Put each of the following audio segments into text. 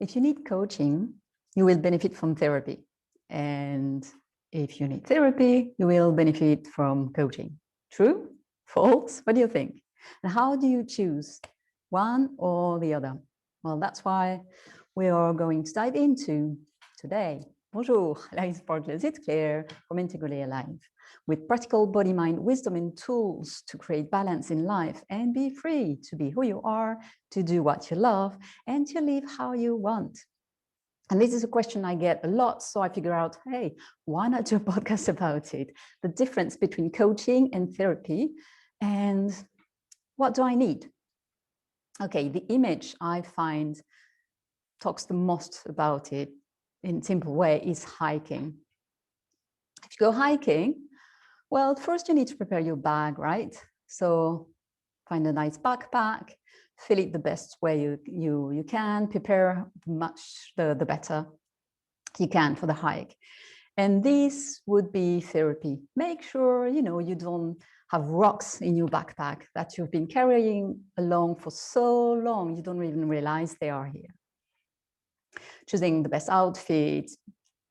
If you need coaching, you will benefit from therapy. And if you need therapy, you will benefit from coaching. True? False? What do you think? And how do you choose one or the other? Well, that's why we are going to dive into today. Bonjour, Life Sparklers, it's Claire from Integrally Alive, with practical body, mind, wisdom and tools to create balance in life and be free to be who you are, to do what you love, and to live how you want. And this is a question I get a lot, so I figure out, hey, why not do a podcast about it? The difference between coaching and therapy, and what do I need? Okay, the image I find talks the most about it in a simple way is hiking. If you go hiking, well, first you need to prepare your bag, right? So find a nice backpack, fill it the best way you can, prepare much the better you can for the hike. And this would be therapy. Make sure, you don't have rocks in your backpack that you've been carrying along for so long, you don't even realize they are here. Choosing the best outfit,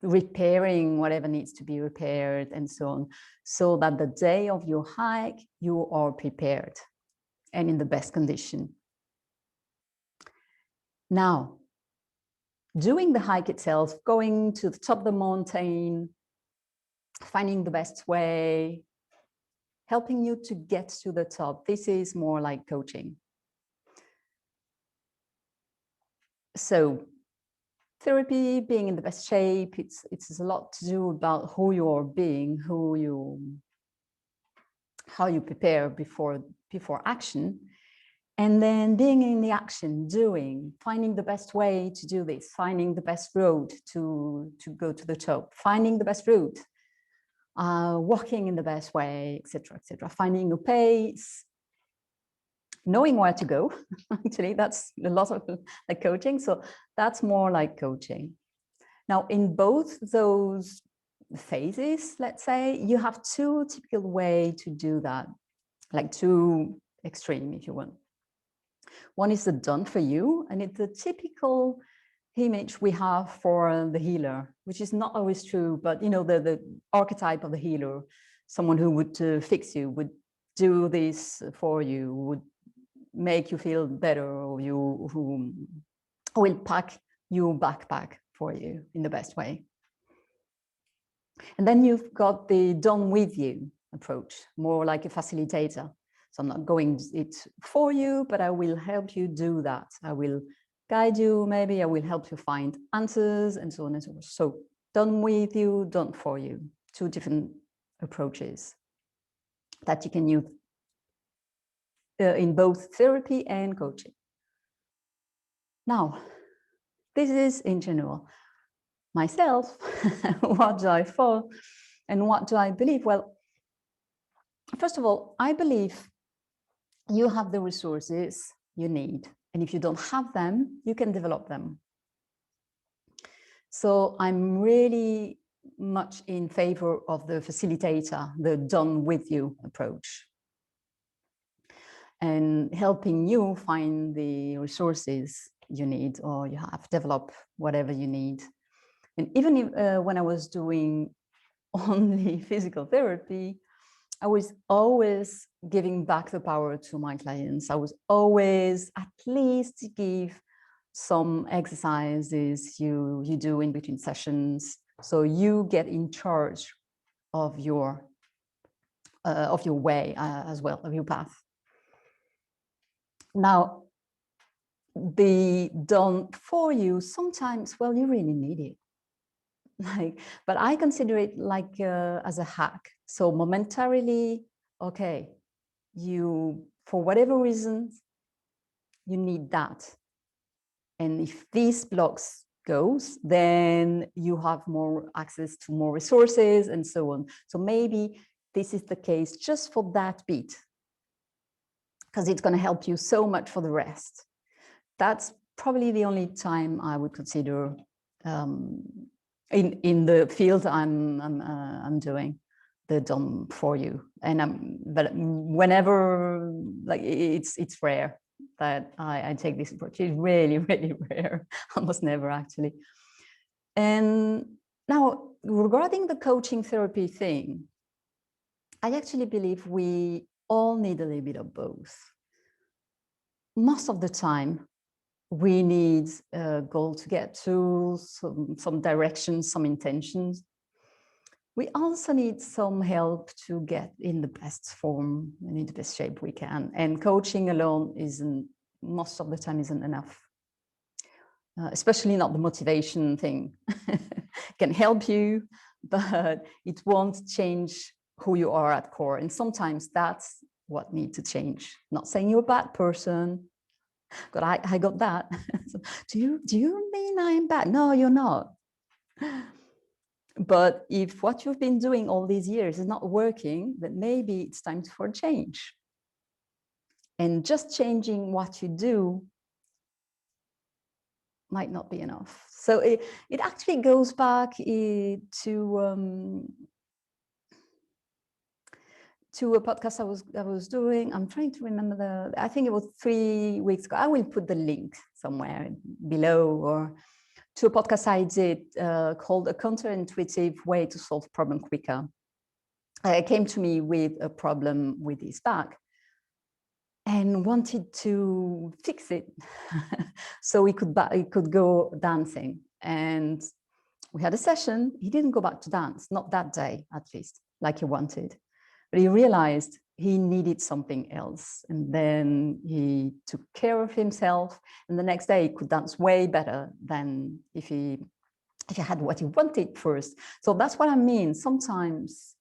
repairing whatever needs to be repaired and so on, so that the day of your hike, you are prepared and in the best condition. Now, doing the hike itself, going to the top of the mountain, finding the best way, helping you to get to the top, this is more like coaching. So therapy, being in the best shape, it's a lot to do about who you are being, how you prepare before action, and then being in the action, doing, finding the best way to do this, finding the best road to go to the top, finding the best route, walking in the best way, etc., finding a pace, knowing where to go. Actually, that's a lot of like coaching. So that's more like coaching. Now, in both those phases, let's say, you have two typical ways to do that, like two extreme, if you want. One is the done for you, and it's the typical image we have for the healer, which is not always true, but the archetype of the healer, someone who would fix you, would do this for you, would make you feel better, or who will pack your backpack for you in the best way. And then you've got the done with you approach, more like a facilitator. So I'm not going it for you, but I will help you do that. I will guide you, maybe I will help you find answers and so on and so forth. So done with you, done for you. Two different approaches that you can use in both therapy and coaching. Now, this is in general. Myself, what do I follow and what do I believe? Well, first of all, I believe you have the resources you need. And if you don't have them, you can develop them. So I'm really much in favor of the facilitator, the done with you approach, and helping you find the resources you need, or you have develop whatever you need. And even if, when I was doing only physical therapy, I was always giving back the power to my clients. I was always at least give some exercises you do in between sessions, so you get in charge of your way as well, of your path. Now, the done for you, sometimes, well, you really need it. But I consider it like as a hack. So momentarily, okay, you, for whatever reasons, you need that. And if these blocks goes, then you have more access to more resources and so on. So maybe this is the case just for that bit, because it's going to help you so much for the rest. That's probably the only time I would consider in the field I'm doing the done for you. And but whenever, like, it's rare. that I take this approach. It's really, really rare, almost never actually. And now, regarding the coaching therapy thing, I actually believe we all need a little bit of both. Most of the time, we need a goal to get to, some direction, some intentions. We also need some help to get in the best form and in the best shape we can. And coaching alone most of the time isn't enough. Especially not the motivation thing. Can help you, but it won't change who you are at core. And sometimes that's what needs to change. Not saying you're a bad person, but I got that. So, do you mean I'm bad? No, you're not. But if what you've been doing all these years is not working, then maybe it's time for a change. And just changing what you do might not be enough. So it actually goes back to a podcast I was doing. I'm trying to remember I think it was 3 weeks ago. I will put the link somewhere below, or to a podcast I did called A Counterintuitive Way to Solve Problem Quicker. It came to me with a problem with his back and wanted to fix it so he could go dancing. And we had a session. He didn't go back to dance, not that day, at least, like he wanted. But he realized he needed something else. And then he took care of himself. And the next day he could dance way better than if he had what he wanted first. So that's what I mean. Sometimes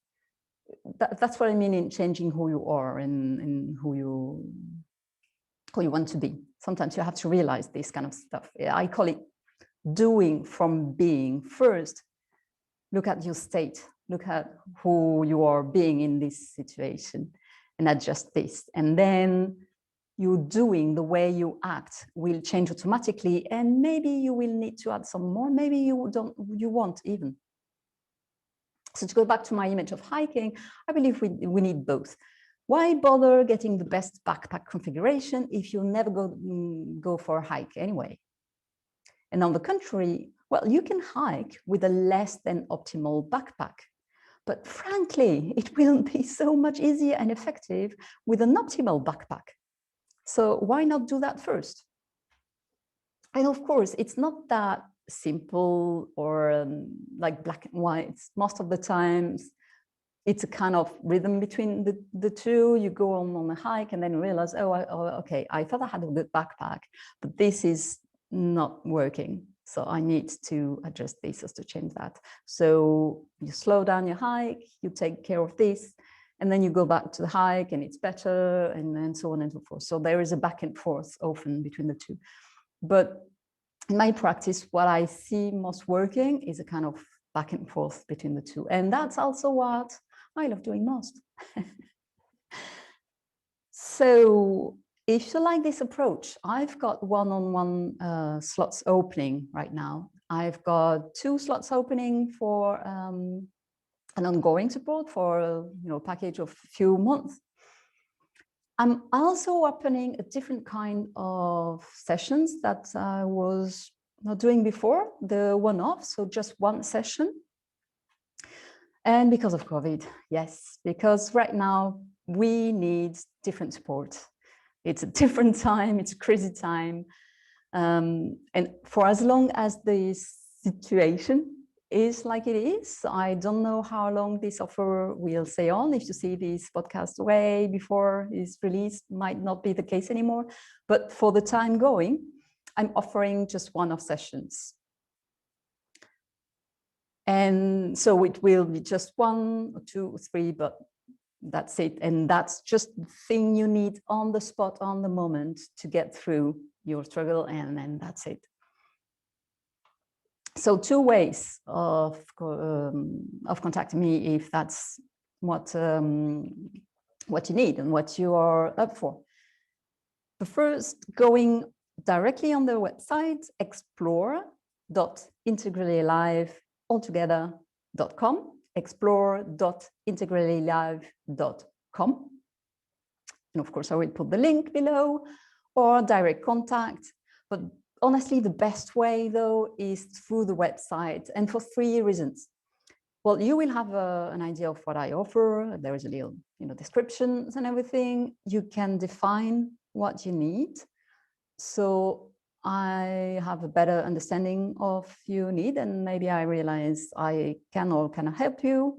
that's what I mean in changing who you are and who you want to be. Sometimes you have to realize this kind of stuff. I call it doing from being. First, look at your state, look at who you are being in this situation and adjust this. And then you doing, the way you act will change automatically. And maybe you will need to add some more, maybe you won't even. So to go back to my image of hiking, I believe we need both. Why bother getting the best backpack configuration if you never go for a hike anyway? And on the contrary, well, you can hike with a less than optimal backpack. But frankly, it will be so much easier and effective with an optimal backpack. So why not do that first? And of course, it's not that simple or like black and white. Most of the times, it's a kind of rhythm between the two. You go on a hike and then realize, okay, I thought I had a good backpack, but this is not working. So I need to adjust this to change that. So you slow down your hike, you take care of this, and then you go back to the hike and it's better, and so on and so forth. So there is a back and forth often between the two. But in my practice, what I see most working is a kind of back and forth between the two. And that's also what I love doing most. So if you like this approach, I've got one-on-one slots opening right now. I've got 2 slots opening for an ongoing support for a package of a few months. I'm also opening a different kind of sessions that I was not doing before, the one-off, so just one session. And because of COVID, yes, because right now we need different support. It's a different time, it's a crazy time. And for as long as this situation is like it is, I don't know how long this offer will stay on. If you see this podcast way before it's released, might not be the case anymore. But for the time going, I'm offering just one-off sessions. And so it will be just 1 or 2 or 3, but that's it. And that's just the thing you need on the spot, on the moment, to get through your struggle, and then that's it. So 2 ways of contacting me if that's what you need and what you are up for. The first, going directly on the website, explore.integrallylive.com, explore.integrallylive.com. And of course, I will put the link below. or direct contact. But honestly, the best way though is through the website, and for 3 reasons. Well, you will have an idea of what I offer. There is a little, descriptions and everything. You can define what you need. So I have a better understanding of your need, and maybe I realize I can or cannot help you.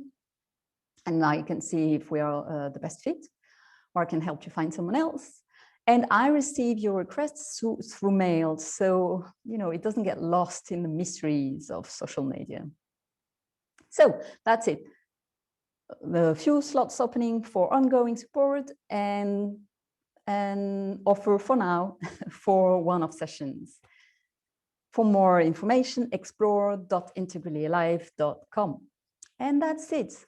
And I can see if we are the best fit, or I can help you find someone else. And I receive your requests through mail. So, it doesn't get lost in the mysteries of social media. So that's it. The few slots opening for ongoing support, and offer for now for one-off sessions. For more information, explore.integrallyalive.com. And that's it.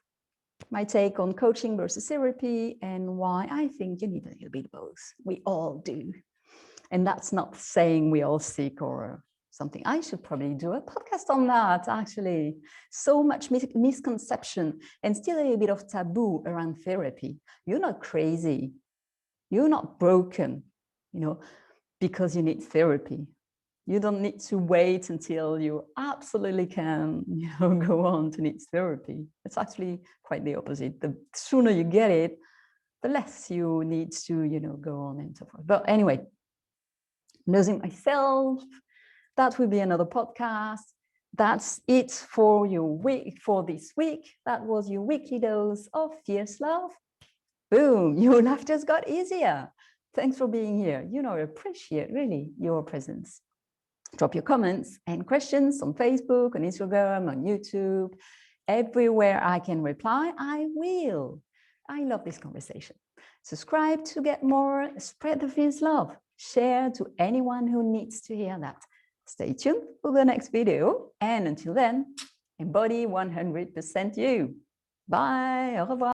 My take on coaching versus therapy, and why I think you need a little bit of both. We all do. And that's not saying we all sick or something. I should probably do a podcast on that, actually. So much misconception and still a little bit of taboo around therapy. You're not crazy. You're not broken, because you need therapy. You don't need to wait until you absolutely can, go on to need therapy. It's actually quite the opposite. The sooner you get it, the less you need to, go on and so forth. But anyway, losing myself, that will be another podcast. That's it for your week, for this week. That was your weekly dose of fierce love. Boom, your life just got easier. Thanks for being here. I appreciate really your presence. Drop your comments and questions on Facebook, on Instagram, on YouTube. Everywhere I can reply, I will. I love this conversation. Subscribe to get more. Spread the fierce love. Share to anyone who needs to hear that. Stay tuned for the next video. And until then, embody 100% you. Bye. Au revoir.